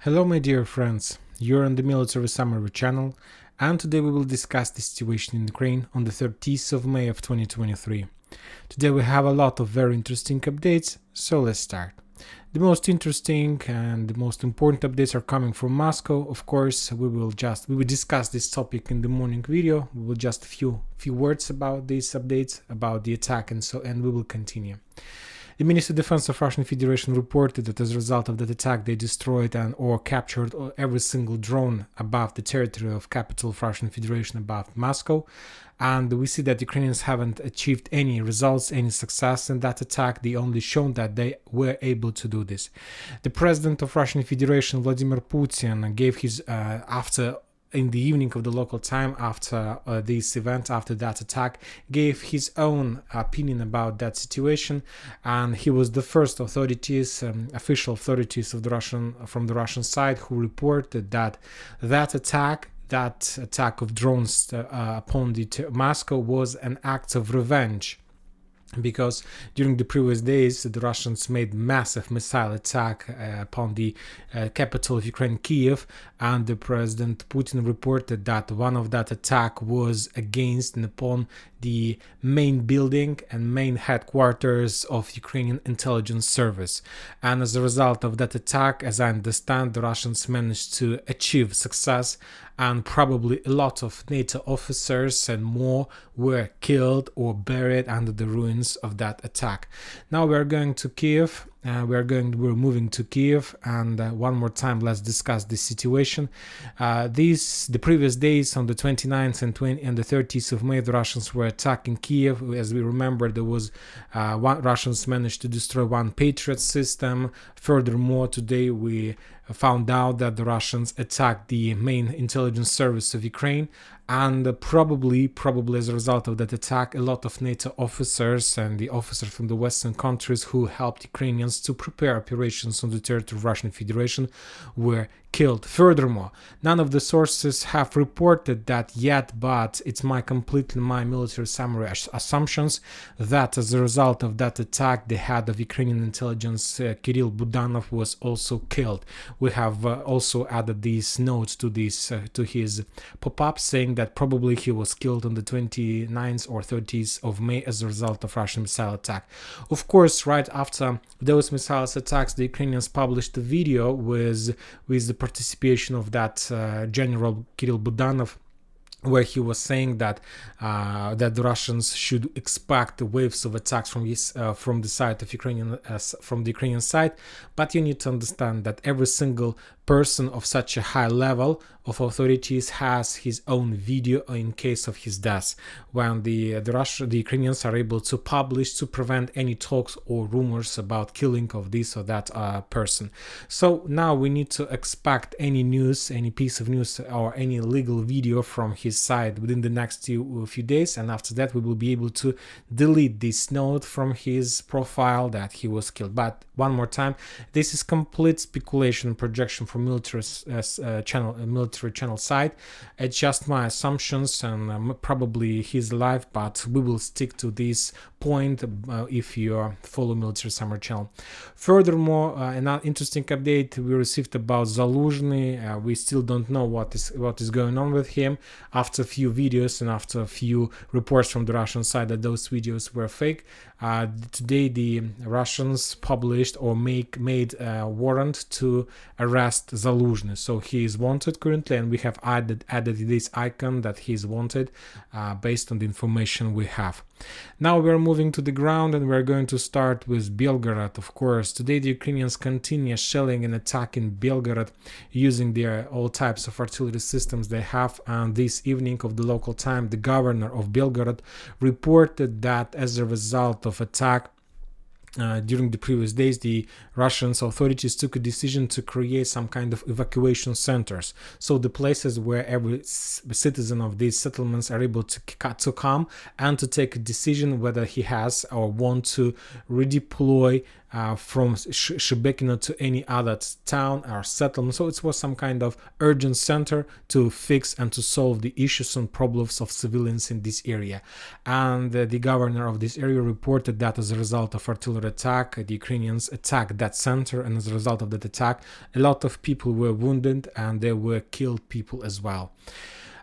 Hello my dear friends, you're on the Military Summary channel, and today we will discuss the situation in Ukraine on the 30th of May of 2023. Today we have a lot of very interesting updates, so let's start. The most interesting and the most important updates are coming from Moscow. Of course, we will discuss this topic in the morning video. We will just few words about these updates, about the attack, and we will continue. The Ministry of Defense of Russian Federation reported that as a result of that attack, they destroyed or captured every single drone above the territory of capital of Russian Federation, above Moscow. And we see that Ukrainians haven't achieved any results, any success in that attack. They only shown that they were able to do this. The President of Russian Federation, Vladimir Putin, gave his in the evening of the local time after this event, after that attack, gave his own opinion about that situation, and he was the first official authorities from the Russian side who reported that attack of drones upon Moscow was an act of revenge. Because during the previous days, the Russians made massive missile attack upon the capital of Ukraine, Kiev, and the President Putin reported that one of that attack was against and upon the main building and main headquarters of Ukrainian intelligence service. And as a result of that attack, as I understand, the Russians managed to achieve success, and probably a lot of NATO officers and more were killed or buried under the ruins of that attack. Now we're going to Kiev. We're moving to Kiev, and one more time let's discuss this situation. The previous days, on the 29th and the 30th of May, the Russians were attacking Kiev. As we remember, there was Russians managed to destroy one Patriot system. Furthermore, today we found out that the Russians attacked the main intelligence service of Ukraine, and probably as a result of that attack, a lot of NATO officers and the officers from the Western countries who helped Ukrainians to prepare operations on the territory of Russian Federation were killed. Furthermore, none of the sources have reported that yet, but it's my military summary assumptions that as a result of that attack, the head of Ukrainian intelligence, Kirill Budanov, was also killed. We have also added these notes to his pop-up saying that probably he was killed on the 29th or 30th of May as a result of Russian missile attack. Of course, right after those missile attacks, the Ukrainians published a video with the participation of that General Kirill Budanov, where he was saying that the Russians should expect waves of attacks from the side of from the Ukrainian side. But you need to understand that every single person of such a high level of authorities has his own video in case of his death, when the Ukrainians are able to publish to prevent any talks or rumors about killing of this or that person. So now we need to expect any news, any piece of news or any legal video from his side within the next few days, and after that we will be able to delete this note from his profile that he was killed. But one more time, this is complete speculation, projection from military channel side. It's just my assumptions, and probably he's alive, but we will stick to this point if you follow Military Summer channel. Furthermore, another interesting update we received about Zaluzhny. We still don't know what is going on with him after a few videos and after a few reports from the Russian side that those videos were fake. Today the Russians published or made a warrant to arrest Zaluzhny. So he is wanted currently, and we have added this icon that he is wanted based on the information we have. Now we're moving to the ground, and we're going to start with Belgorod. Of course, today the Ukrainians continue shelling and attacking Belgorod using their all types of artillery systems they have. And this evening of the local time, the governor of Belgorod reported that as a result of attack during the previous days, the Russian authorities took a decision to create some kind of evacuation centers. So the places where every citizen of these settlements are able to come and to take a decision whether he has or want to redeploy from Shebekino to any other town or settlement. So it was some kind of urgent center to fix and to solve the issues and problems of civilians in this area. And the governor of this area reported that as a result of artillery attack, the Ukrainians attacked that center, and as a result of that attack, a lot of people were wounded and there were killed people as well.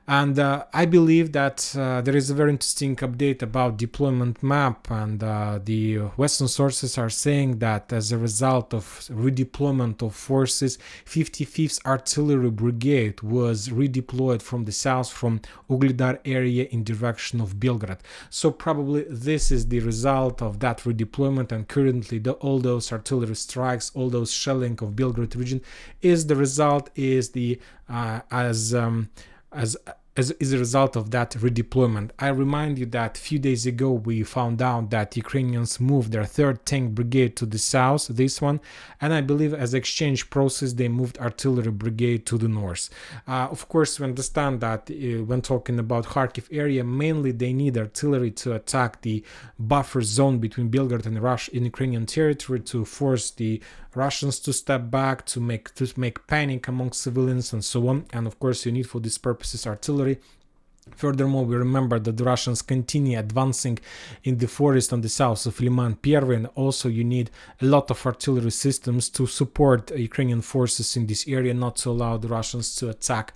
And I believe that there is a very interesting update about deployment map, and the Western sources are saying that as a result of redeployment of forces, 55th Artillery Brigade was redeployed from the south, from Ugledar area in direction of Belgrade. So probably this is the result of that redeployment, and currently all those artillery strikes, all those shelling of Belgrade region is the result, is the as a result of that redeployment. I remind you that a few days ago we found out that Ukrainians moved their 3rd Tank Brigade to the south, this one, and I believe as exchange process they moved Artillery Brigade to the north. Of course, we understand that when talking about Kharkiv area, mainly they need artillery to attack the buffer zone between Belgrade and in Ukrainian territory, to force the Russians to step back, to make panic among civilians and so on. And of course you need for these purposes artillery. Furthermore, we remember that the Russians continue advancing in the forest on the south of Liman Pervy, and also you need a lot of artillery systems to support Ukrainian forces in this area, not to allow the Russians to attack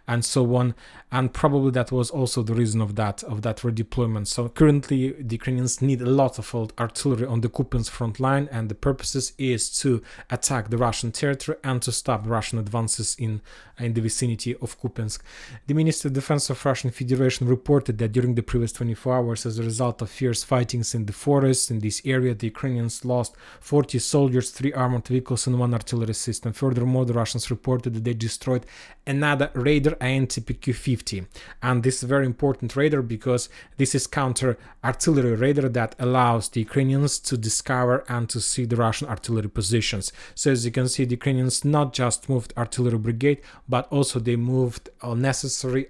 and so on. And probably that was also the reason of that redeployment. So currently the Ukrainians need a lot of artillery on the Kupiansk front line, and the purposes is to attack the Russian territory and to stop Russian advances in the vicinity of Kupiansk. The Ministry of Defense of Russian Federation reported that during the previous 24 hours, as a result of fierce fightings in the forests in this area, the Ukrainians lost 40 soldiers, 3 armored vehicles and 1 artillery system. Furthermore, the Russians reported that they destroyed another Raider ANTPQ-50, and this is a very important Raider because this is counter-artillery Raider that allows the Ukrainians to discover and to see the Russian artillery positions. So as you can see, the Ukrainians not just moved artillery brigade, but also they moved necessary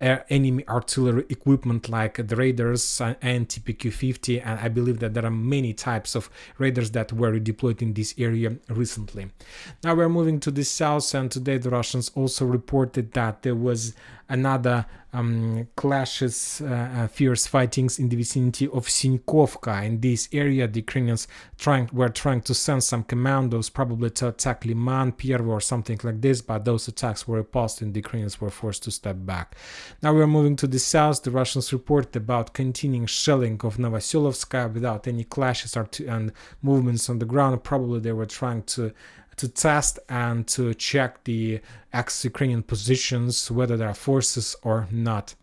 enemy artillery equipment like the Raiders and TPQ-50, and I believe that there are many types of Raiders that were redeployed in this area recently. Now we're moving to the south, and today the Russians also reported that there was another clashes, fierce fightings in the vicinity of Sinkovka. In this area, the Ukrainians were trying to send some commandos, probably to attack Liman, Pervy or something like this, but those attacks were repulsed and the Ukrainians were forced to step back. Now we are moving to the south. The Russians report about continuing shelling of Novoselovska without any clashes and movements on the ground. Probably they were trying to test and to check the ex-Ukrainian positions, whether there are forces or not.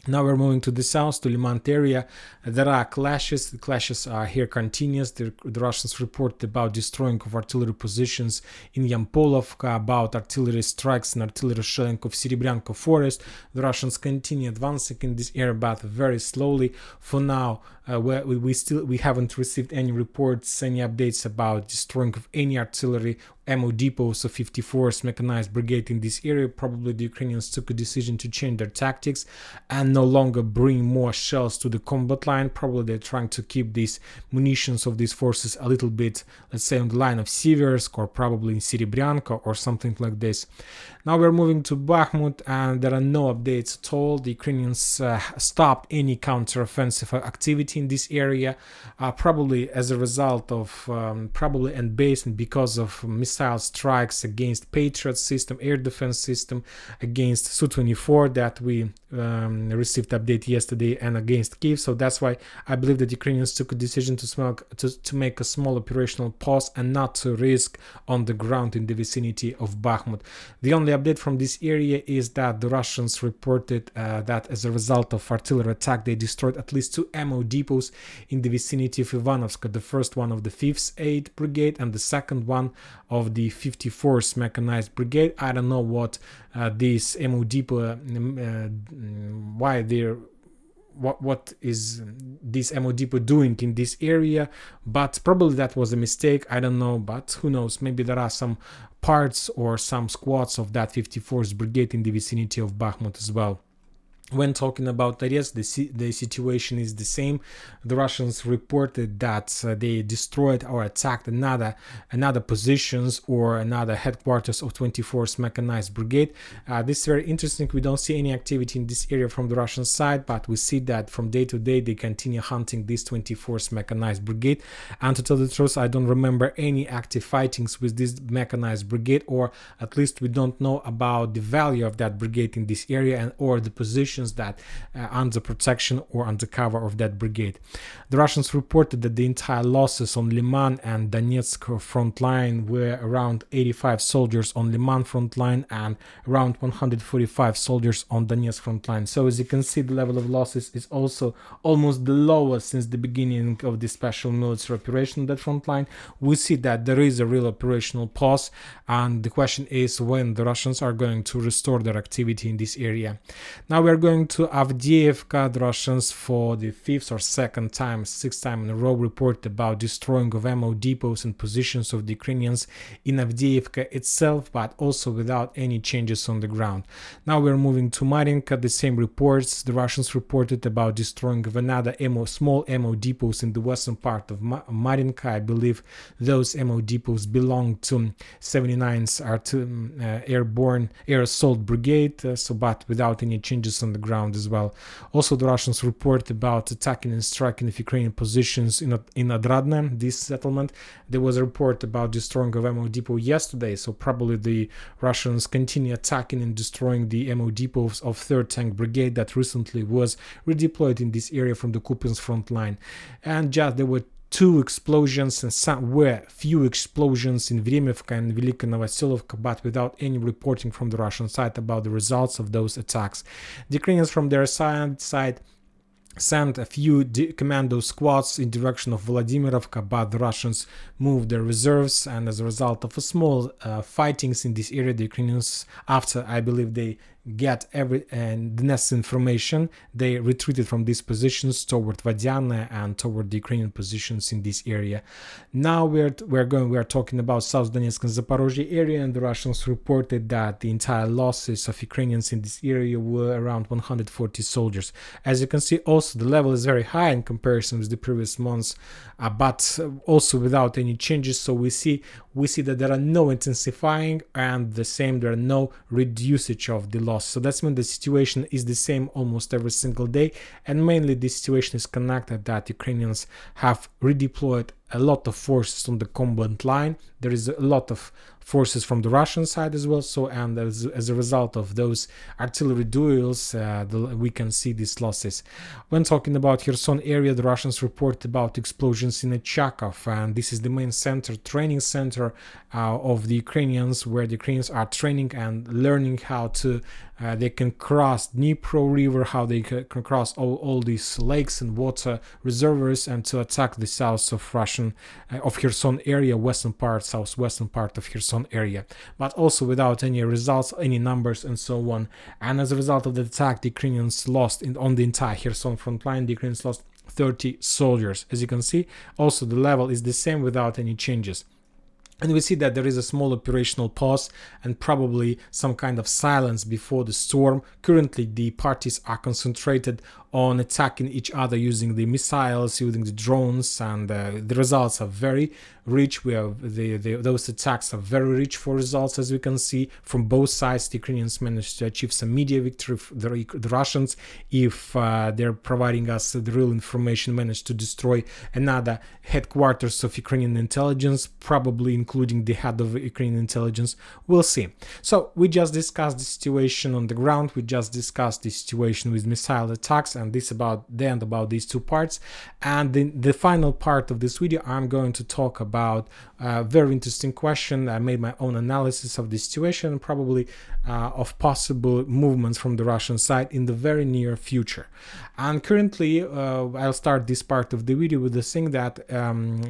Now we're moving to the south, to Limant area. There are clashes. The clashes are here continuous. The Russians report about destroying of artillery positions in Yampolovka, about artillery strikes and artillery shelling of Serebryanka forest. The Russians continue advancing in this area, but very slowly. For now, we haven't received any reports, any updates about destroying of any artillery ammo depots of 54th Mechanized Brigade in this area. Probably the Ukrainians took a decision to change their tactics and no longer bring more shells to the combat line. Probably they're trying to keep these munitions of these forces a little bit, let's say, on the line of Siversk or probably in Serebryanka or something like this. Now we're moving to Bakhmut, and there are no updates at all. The Ukrainians stopped any counter-offensive activity in this area, probably as a result of, probably and based because of missile strikes against Patriot system, air defense system, against Su-24 that we received update yesterday, and against Kiev. So that's why I believe that Ukrainians took a decision to make a small operational pause and not to risk on the ground in the vicinity of Bakhmut. The only update from this area is that the Russians reported that as a result of artillery attack, they destroyed at least 2 ammo depots in the vicinity of Ivanovska, the first one of the 5th Aid Brigade and the second one of the 54th Mechanized Brigade. I don't know what this ammo depot, why they're what is this ammo depot doing in this area, but probably that was a mistake. I don't know, but who knows, maybe there are some parts or some squads of that 54th Brigade in the vicinity of Bakhmut as well. When talking about areas, the situation is the same. The Russians reported that they destroyed or attacked another positions or another headquarters of 24th Mechanized Brigade. This is very interesting. We don't see any activity in this area from the Russian side, but we see that from day to day they continue hunting this 24th Mechanized Brigade. And to tell the truth, I don't remember any active fightings with this Mechanized Brigade, or at least we don't know about the value of that brigade in this area and or the position that under protection or under cover of that brigade. The Russians reported that the entire losses on Liman and Donetsk front line were around 85 soldiers on Liman front line and around 145 soldiers on Donetsk front line. So as you can see, the level of losses is also almost the lowest since the beginning of the special military operation on that front line. We see that there is a real operational pause, and the question is when the Russians are going to restore their activity in this area. Now we are going to Avdiivka. The Russians for the sixth time in a row report about destroying of ammo depots and positions of the Ukrainians in Avdiivka itself, but also without any changes on the ground. Now we are moving to Marinka. The same reports. The Russians reported about destroying of another small ammo depots in the western part of Marinka. I believe those ammo depots belong to 79th Airborne Air Assault Brigade, but without any changes on the ground as well. Also, the Russians report about attacking and striking of Ukrainian positions in Adradne, this settlement. There was a report about destroying of ammo depot yesterday, so probably the Russians continue attacking and destroying the ammo depots of 3rd Tank Brigade that recently was redeployed in this area from the Kupiansk front line. And just there were 2 explosions and few explosions in Vremivka and Velika Novosilovka, but without any reporting from the Russian side about the results of those attacks. The Ukrainians from their side sent a few commando squads in direction of Vladimirovka, but the Russians moved their reserves, and as a result of a small fightings in this area, the Ukrainians, after I believe they get the necessary information, they retreated from these positions toward Vadiane and toward the Ukrainian positions in this area. Now we are talking about South Donetsk and Zaporozhye area, and the Russians reported that the entire losses of Ukrainians in this area were around 140 soldiers. As you can see, also the level is very high in comparison with the previous months, but also without any changes. So we see that there are no intensifying, and the same, there are no reducing of the loss. So that's when the situation is the same almost every single day, and mainly the situation is connected that Ukrainians have redeployed a lot of forces on the combat line. There is a lot of forces from the Russian side as well. So, and as a result of those artillery duels, we can see these losses. When talking about Kherson area, the Russians report about explosions in Achakov, and this is the main training center of the Ukrainians, where the Ukrainians are training and learning how to they can cross Dnipro River, how they can cross all these lakes and water reservoirs, and to attack the south of Kherson area, southwestern part of Kherson area, but also without any results, any numbers, and so on. And as a result of the attack, the Ukrainians lost on the entire Kherson front line. The Ukrainians lost 30 soldiers. As you can see, also the level is the same without any changes. And we see that there is a small operational pause and probably some kind of silence before the storm. Currently, the parties are concentrated on attacking each other using the missiles, using the drones, and the results are very rich. Those attacks are very rich for results, as we can see from both sides. The Ukrainians managed to achieve some media victory. The Russians, if they're providing us the real information, managed to destroy another headquarters of Ukrainian intelligence, probably including the head of Ukrainian intelligence. We'll see. So we just discussed the situation on the ground. We just discussed the situation with missile attacks, and this about the end about these 2 parts. And in the final part of this video, I'm going to talk about a very interesting question. I made my own analysis of the situation and probably of possible movements from the Russian side in the very near future. And currently, I'll start this part of the video with the thing that,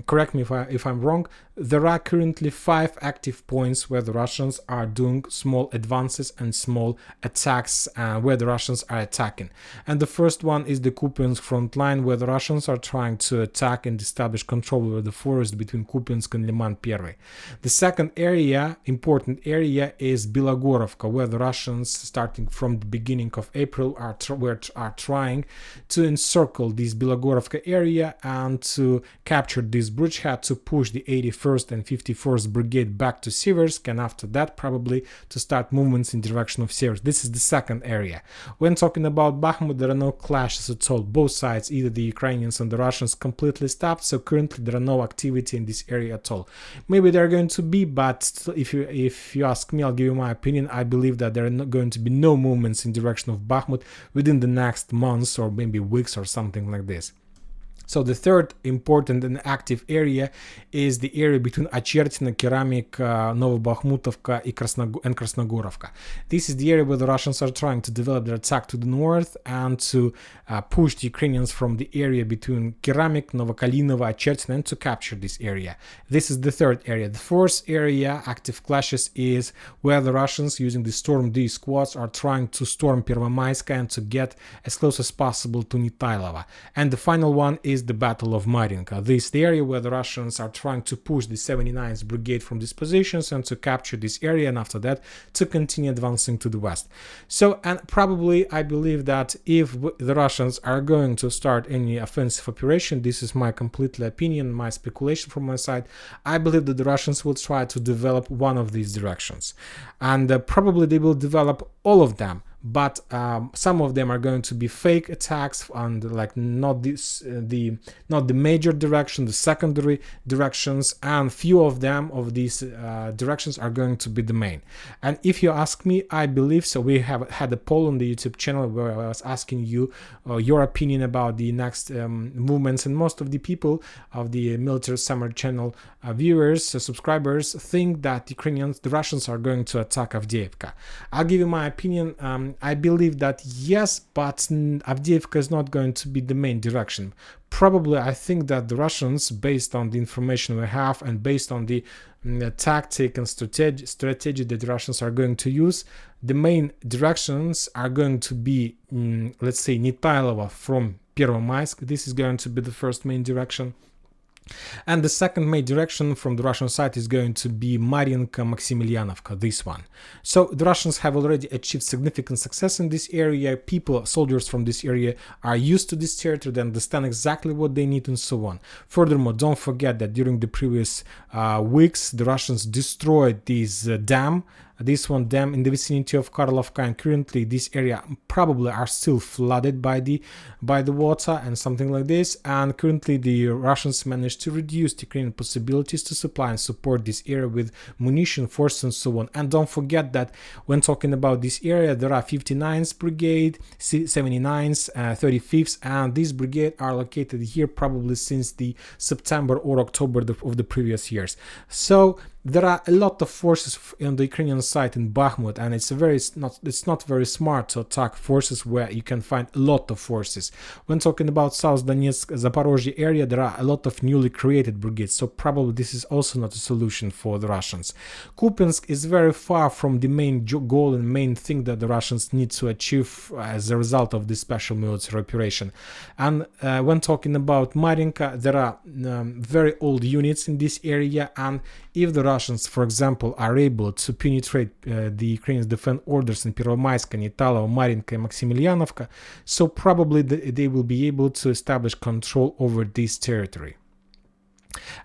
correct me if I'm wrong, there are currently 5 active points where the Russians are doing small advances and small attacks, where the Russians are attacking. And the first one is the Kupiansk front line, where the Russians are trying to attack and establish control over the forest between Kupiansk and Liman Лиман I. The second area, important area, is Bilogorovka, where the Russians, starting from the beginning of April, are trying to encircle this Bilogorovka area and to capture this bridgehead, to push the 81st and 54th Brigade back to Siversk, and after that probably to start movements in direction of Siversk. This is the second area. When talking about Bakhmut, there are no clashes at all. Both sides, either the Ukrainians and the Russians, completely stopped, so currently there are no activity in this area at all. Maybe there are going to be, but if you ask me, I'll give you my opinion. I believe that there are not going to be no movements in direction of Bakhmut within the next months or maybe weeks or something like this. So the third important and active area is the area between Achertino, Keramik, Novobakhmutovka and Krasnogorovka. This is the area where the Russians are trying to develop their attack to the north and to push the Ukrainians from the area between Keramik, Novokalinovo, Achertino, and to capture this area. This is the third area. The fourth area, active clashes, is where the Russians, using the Storm D squads, are trying to storm Pervomaiska and to get as close as possible to Nitailova. And the final one is the Battle of Marinka. This is the area where the Russians are trying to push the 79th Brigade from these positions and to capture this area, and after that to continue advancing to the west. So, and probably I believe that if the Russians are going to start any offensive operation, this is my complete opinion, my speculation from my side, I believe that the Russians will try to develop one of these directions, and probably they will develop all of them. But some of them are going to be fake attacks, and like not the major direction, the secondary directions, and few of these directions are going to be the main. And if you ask me, I believe so. We have had a poll on the YouTube channel where I was asking you your opinion about the next movements, and most of the people of the Military Summer channel viewers, subscribers, think that the Russians are going to attack Avdiivka. I'll give you my opinion. I believe that yes, but Avdiivka is not going to be the main direction. Probably I think that the Russians, based on the information we have and based on the tactic and strategy that the Russians are going to use, the main directions are going to be, let's say, Nitailova from Pervomaisk. This is going to be the first main direction. And the second main direction from the Russian side is going to be Marinka, Maximilianovka, this one. So the Russians have already achieved significant success in this area. Soldiers from this area are used to this territory, they understand exactly what they need and so on. Furthermore, don't forget that during the previous weeks, the Russians destroyed this dam in the vicinity of Karlovka, and currently this area probably are still flooded by the water and something like this, and currently the Russians managed to reduce the Ukrainian possibilities to supply and support this area with munition, force, and so on. And don't forget that when talking about this area, there are 59th Brigade, 79th, 35th, and this brigade are located here probably since the September or October of the previous years. So there are a lot of forces on the Ukrainian side in Bakhmut, and it's not very smart to attack forces where you can find a lot of forces. When talking about South Donetsk, Zaporozhye area, there are a lot of newly created brigades, so probably this is also not a solution for the Russians. Kupiansk is very far from the main goal and main thing that the Russians need to achieve as a result of this special military operation. And when talking about Marinka, there are very old units in this area, and if the Russians, for example, are able to penetrate the Ukrainians' defense orders in Pervomaiska, Nitailova, Marinka, and Maximilianovka, so probably they will be able to establish control over this territory.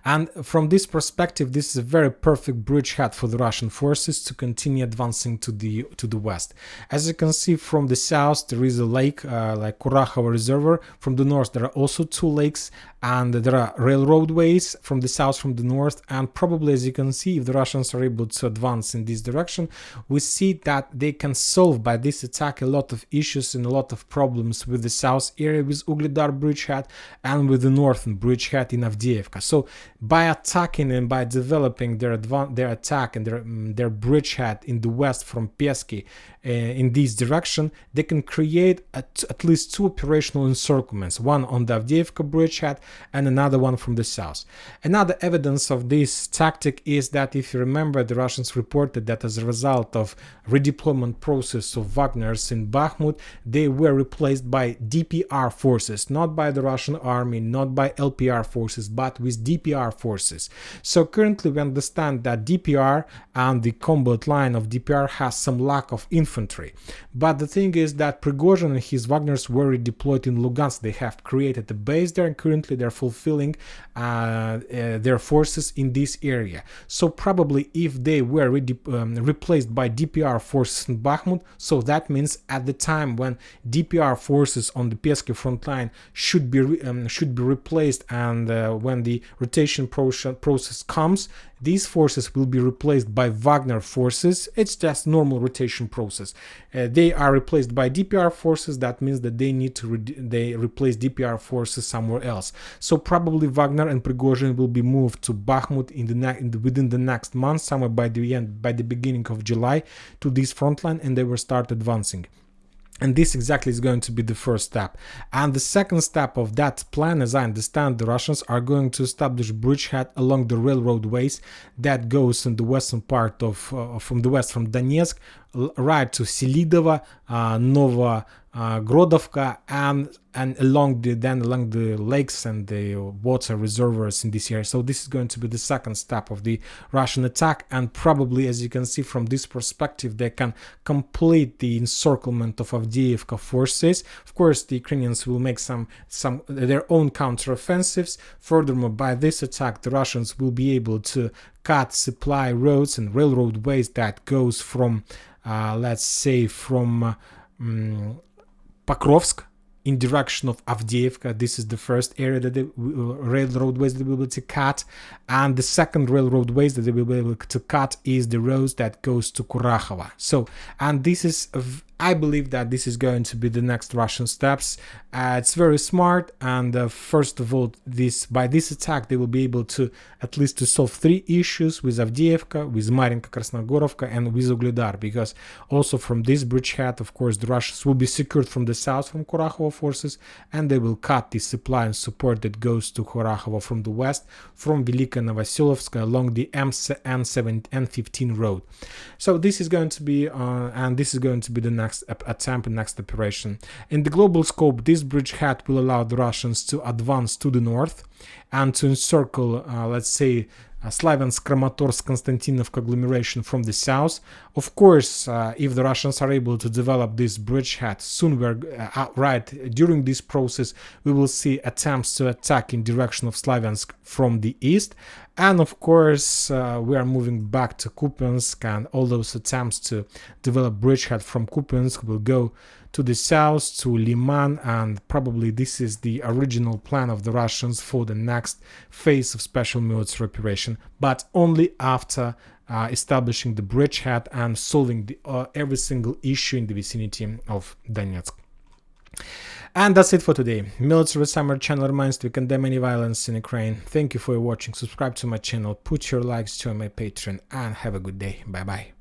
And from this perspective, this is a very perfect bridgehead for the Russian forces to continue advancing to the west. As you can see from the south, there is a lake like Kurakhova Reservoir. From the north, there are also two lakes, and there are railroadways from the south, from the north. And probably, as you can see, if the Russians are able to advance in this direction, we see that they can solve by this attack a lot of issues and a lot of problems with the south area with Ugledar bridgehead and with the northern bridgehead in Avdiivka. So by attacking and by developing their attack and their bridgehead in the west from Peski in this direction, they can create at least two operational encirclements, one on the Avdiivka bridgehead and another one from the south. Another evidence of this tactic is that, if you remember, the Russians reported that as a result of redeployment process of Wagner's in Bakhmut, they were replaced by DPR forces, not by the Russian army, not by LPR forces, but with DPR forces. So currently we understand that DPR and the combat line of DPR has some lack of infantry. But the thing is that Prigozhin and his Wagners were redeployed in Lugansk. They have created a base there, and currently they're fulfilling their forces in this area. So probably if they were replaced by DPR forces in Bakhmut, so that means at the time when DPR forces on the Peski front line should be replaced, and when the rotation process comes, these forces will be replaced by Wagner forces. It's just normal rotation process. They are replaced by DPR forces. That means that they need to replace DPR forces somewhere else. So probably Wagner and Prigozhin will be moved to Bakhmut within the next month, somewhere by the beginning of July, to this front line, and they will start advancing. And this exactly is going to be the first step. And the second step of that plan, as I understand, the Russians are going to establish bridgehead along the railroad ways that goes in the western part of, from the west, from Donetsk, right to Selidovo, Novogrodovka, and along the lakes and the water reservoirs in this area. So this is going to be the second step of the Russian attack, and probably, as you can see from this perspective, they can complete the encirclement of Avdiivka forces. Of course, the Ukrainians will make some their own counteroffensives. Furthermore, by this attack, the Russians will be able to cut supply roads and railroad ways that goes from let's say from Pokrovsk in direction of Avdiivka. This is the first area that the railroad ways that they will be able to cut, and the second railroad ways that they will be able to cut is the roads that goes to Kurakhova. So, and this is, I believe that this is going to be the next Russian steps. It's very smart, and first of all, by this attack they will be able to at least to solve three issues with Avdiivka, with Marinka, Krasnogorovka, and with Ugledar, because also from this bridgehead, of course, the Russians will be secured from the south from Kurakhova forces, and they will cut the supply and support that goes to Kurakhova from the west, from Velika Novoselovska along the N15 road. So this is going to be and this is going to be the next attempt and next operation. In the global scope, this bridgehead will allow the Russians to advance to the north and to encircle, let's say, Slavyansk, Kramatorsk, Konstantinovka agglomeration from the south. Of course, if the Russians are able to develop this bridgehead soon, during this process, we will see attempts to attack in direction of Slavyansk from the east. And of course, we are moving back to Kupiansk, and all those attempts to develop bridgehead from Kupiansk will go to the south, to Liman, and probably this is the original plan of the Russians for the next phase of special military operation, but only after establishing the bridgehead and solving every single issue in the vicinity of Donetsk. And that's it for today. Military Summer channel reminds to condemn any violence in Ukraine. Thank you for watching. Subscribe to my channel, put your likes, join my Patreon, and have a good day. Bye bye.